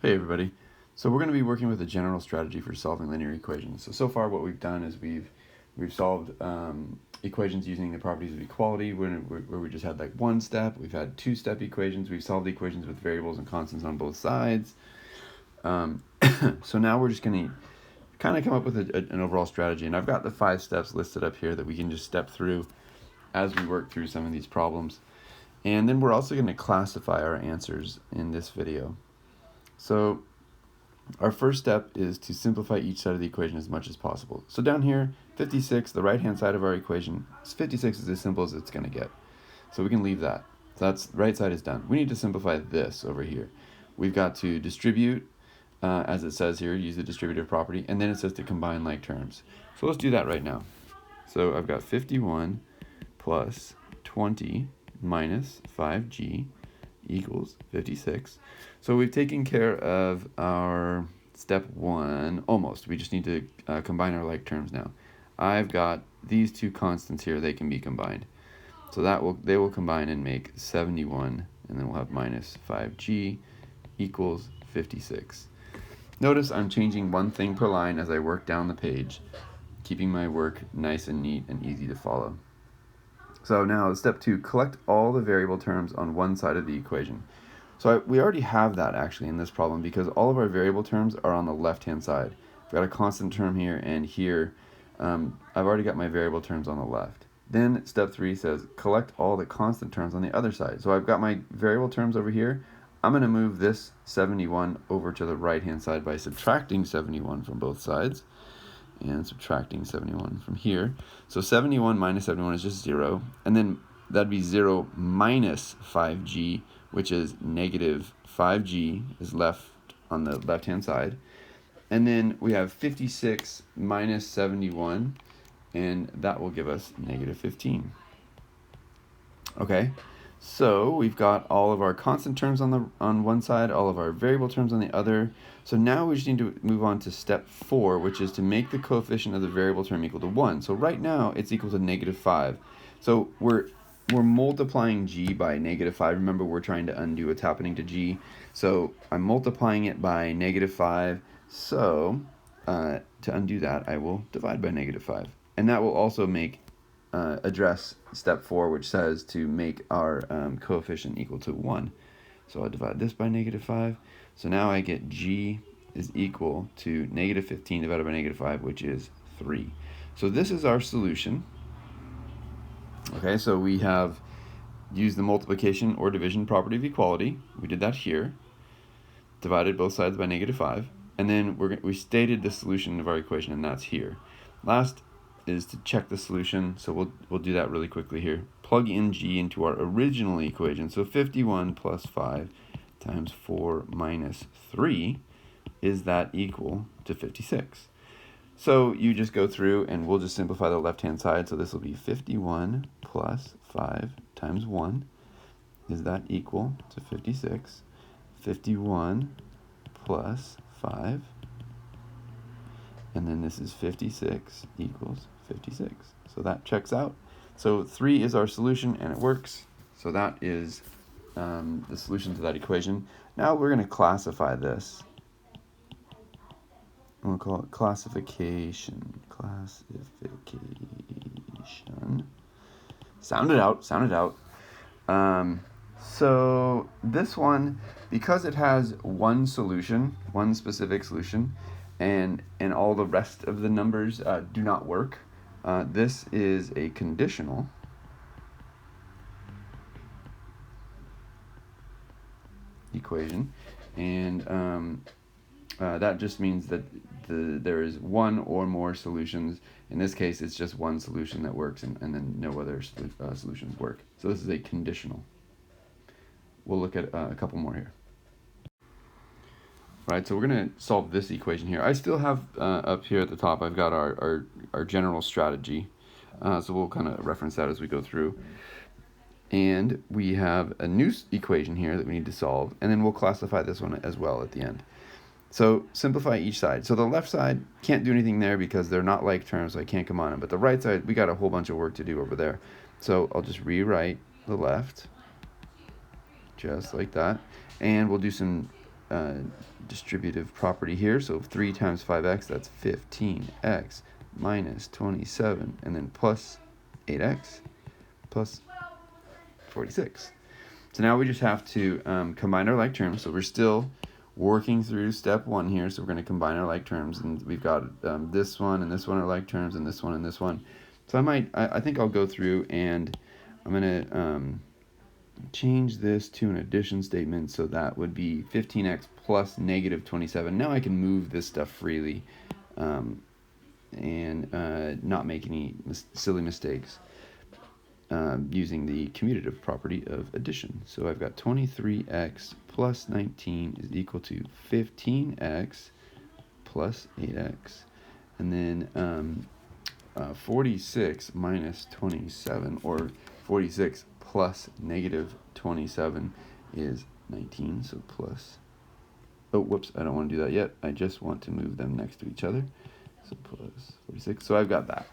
Hey everybody. So we're going to be working with a general strategy for solving linear equations. So far what we've done is we've solved equations using the properties of equality where we just had like one step. We've had two-step equations. We've solved equations with variables and constants on both sides. So now we're just going to kind of come up with an overall strategy. And I've got the 5 steps listed up here that we can just step through as we work through some of these problems. And then we're also going to classify our answers in this video. So our first step is to simplify each side of the equation as much as possible. So down here, 56, the right-hand side of our equation, 56 is as simple as it's going to get. So we can leave that. So that's the right side is done. We need to simplify this over here. We've got to distribute, as it says here, use the distributive property, and then it says to combine like terms. So let's do that right now. So I've got 51 plus 20 minus 5g equals 56. So we've taken care of our step 1 almost. We just need to combine our like terms now. I've got these two constants here, they can be combined. So they will combine and make 71, and then we'll have minus 5g equals 56. Notice I'm changing one thing per line as I work down the page, keeping my work nice and neat and easy to follow. So now step 2, collect all the variable terms on one side of the equation. So we already have that actually in this problem because all of our variable terms are on the left-hand side. I've got a constant term here and here. I've already got my variable terms on the left. Then step 3 says collect all the constant terms on the other side. So I've got my variable terms over here. I'm going to move this 71 over to the right-hand side by subtracting 71 from both sides and subtracting 71 from here. So 71 minus 71 is just 0, and then that'd be 0 minus 5g, which is negative 5g is left on the left-hand side. And then we have 56 minus 71, and that will give us negative 15. Okay, so we've got all of our constant terms on one side, all of our variable terms on the other. So now we just need to move on to step 4, which is to make the coefficient of the variable term equal to 1. So right now it's equal to negative 5. So we're multiplying g by negative 5. Remember, we're trying to undo what's happening to g. So I'm multiplying it by negative 5. So to undo that, I will divide by negative 5. And that will also address step 4, which says to make our coefficient equal to 1. So I'll divide this by negative 5. So now I get g is equal to negative 15 divided by negative 5, which is 3. So this is our solution. Okay, so we have used the multiplication or division property of equality. We did that here. Divided both sides by negative 5. And then we stated the solution of our equation, and that's here. Last is to check the solution, so we'll do that really quickly here. Plug in g into our original equation. So 51 plus 5 times 4 minus 3, is that equal to 56? So you just go through and we'll just simplify the left-hand side. So this will be 51 plus 5 times 1. Is that equal to 56? 51 plus 5. And then this is 56 equals 56. So that checks out. So 3 is our solution, and it works. So that is the solution to that equation. Now we're going to classify this. We'll call it classification. Sound it out. So this one, because it has one solution, one specific solution, and all the rest of the numbers do not work, this is a conditional. Equation, and that just means that there is one or more solutions. In this case, it's just one solution that works, and then no other solutions work. So this is a conditional. We'll look at a couple more here. Right, so we're going to solve this equation here. I still have up here at the top, I've got our general strategy. So we'll kind of reference that as we go through. And we have a new equation here that we need to solve, and then we'll classify this one as well at the end. So simplify each side. So the left side, can't do anything there because they're not like terms, so I can't combine them. But the right side, we got a whole bunch of work to do over there. So I'll just rewrite the left, just like that. And we'll do some distributive property here. So 3 times 5x, that's 15x minus 27, and then plus 8x plus 46. So now we just have to combine our like terms. So we're still working through step 1 here. So we're going to combine our like terms, and we've got this one and this one are like terms, and this one and this one. So I think I'll go through and I'm going to change this to an addition statement. So that would be 15x plus negative 27. Now I can move this stuff freely and not make any silly mistakes using the commutative property of addition. So I've got 23x plus 19 is equal to 15x plus 8x. And then 46 minus 27, or 46 plus negative 27 is 19. So plus, oh, whoops, I don't want to do that yet. I just want to move them next to each other. So plus 46. So I've got that.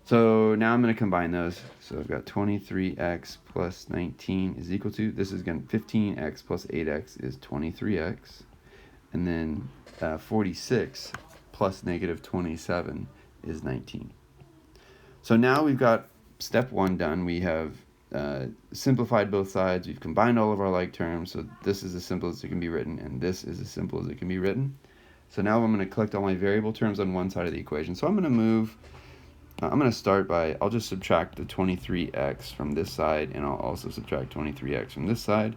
So now I'm going to combine those. So I've got 23x plus 19 is equal to, this is going to 15x plus 8x is 23x. And then 46 plus negative 27 is 19. So now we've got step 1 done. We have simplified both sides. We've combined all of our like terms. So this is as simple as it can be written, and this is as simple as it can be written. So now I'm going to collect all my variable terms on one side of the equation. So I'm going to start by, I'll just subtract the 23x from this side, and I'll also subtract 23x from this side.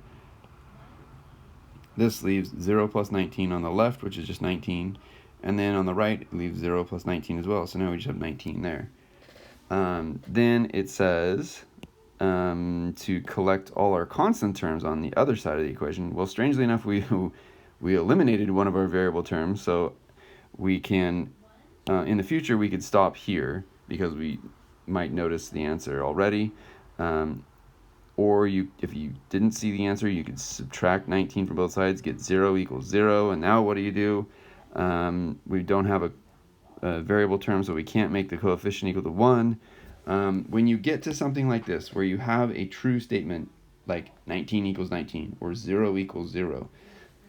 This leaves 0 plus 19 on the left, which is just 19. And then on the right, it leaves 0 plus 19 as well. So now we just have 19 there. Then it says to collect all our constant terms on the other side of the equation. Well, strangely enough, we eliminated one of our variable terms. So we can, in the future, we could stop here, because we might notice the answer already. Or if you didn't see the answer, you could subtract 19 from both sides, get 0 equals 0. And now what do? We don't have a variable term, so we can't make the coefficient equal to 1. When you get to something like this, where you have a true statement, like 19 equals 19, or 0 equals 0,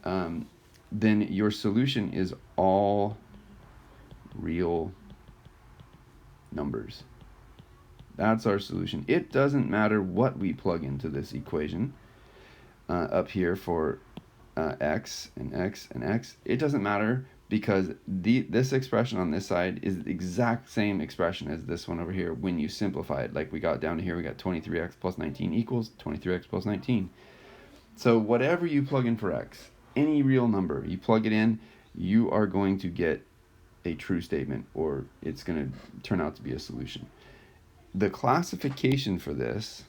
then your solution is all real numbers. That's our solution. It doesn't matter what we plug into this equation up here for x and x and x. It doesn't matter, because this expression on this side is the exact same expression as this one over here when you simplify it. Like we got down to here, we got 23x plus 19 equals 23x plus 19. So whatever you plug in for x, any real number, you plug it in, you are going to get a true statement, or it's going to turn out to be a solution. The classification for this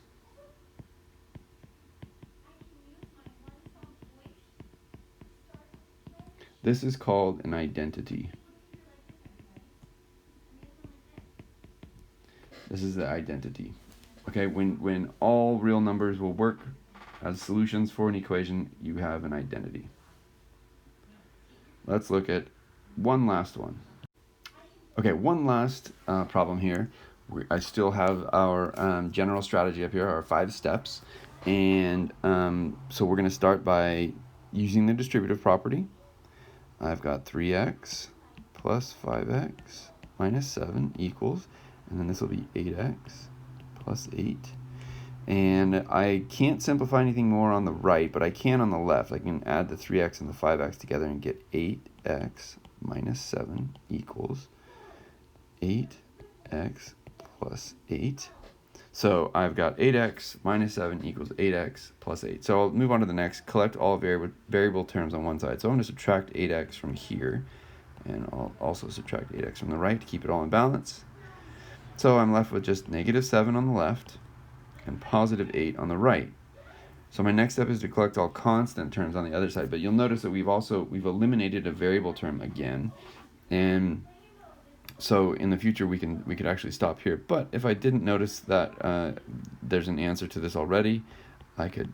is called an identity. This is the identity. Okay, when all real numbers will work as solutions for an equation, you have an identity. Let's look at one last one. Okay, one last problem here. I still have our general strategy up here, our 5 steps. And so we're going to start by using the distributive property. I've got 3x plus 5x minus 7 equals, and then this will be 8x plus 8. And I can't simplify anything more on the right, but I can on the left. I can add the 3x and the 5x together and get 8x minus 7 equals 8x plus 8. So I've got 8x minus 7 equals 8x plus 8. So I'll move on to the next, collect all variable terms on one side. So I'm going to subtract 8x from here, and I'll also subtract 8x from the right to keep it all in balance. So I'm left with just negative 7 on the left and positive 8 on the right. So my next step is to collect all constant terms on the other side. But you'll notice that we've eliminated a variable term again, and so in the future we could actually stop here. But if I didn't notice that there's an answer to this already, I could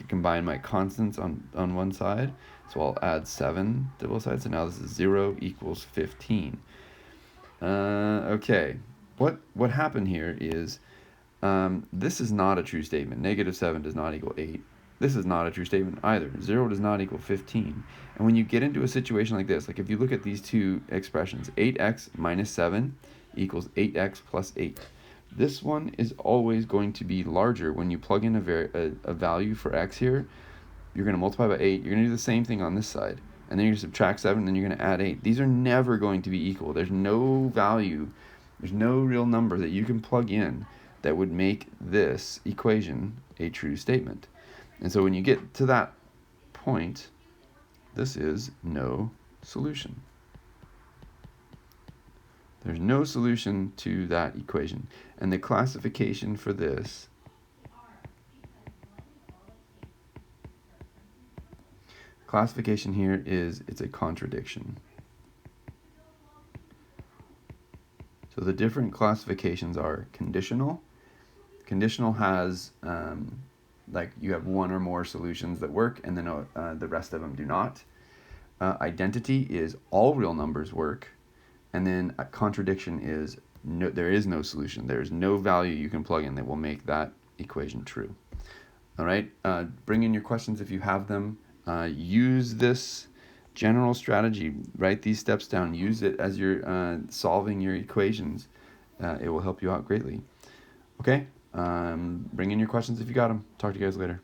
combine my constants on one side. So I'll add 7 to both sides. So now this is 0 equals 15. Okay, what happened here is this is not a true statement. Negative 7 does not equal 8. This is not a true statement either. 0 does not equal 15. And when you get into a situation like this, like if you look at these two expressions, 8x minus 7 equals 8x plus 8. This one is always going to be larger when you plug in a value for x here. You're going to multiply by 8. You're going to do the same thing on this side. And then you're going to subtract 7, and then you're going to add 8. These are never going to be equal. There's no value, there's no real number that you can plug in that would make this equation a true statement. And so when you get to that point, this is no solution. There's no solution to that equation. And the classification for this classification here is it's a contradiction. So the different classifications are conditional. Conditional has like you have one or more solutions that work, and then the rest of them do not. Identity is all real numbers work, and then a contradiction is there is no solution. There is no value you can plug in that will make that equation true. All right, bring in your questions if you have them. Use this general strategy. Write these steps down. Use it as you're solving your equations. It will help you out greatly. Okay, bring in your questions if you got them. Talk to you guys later.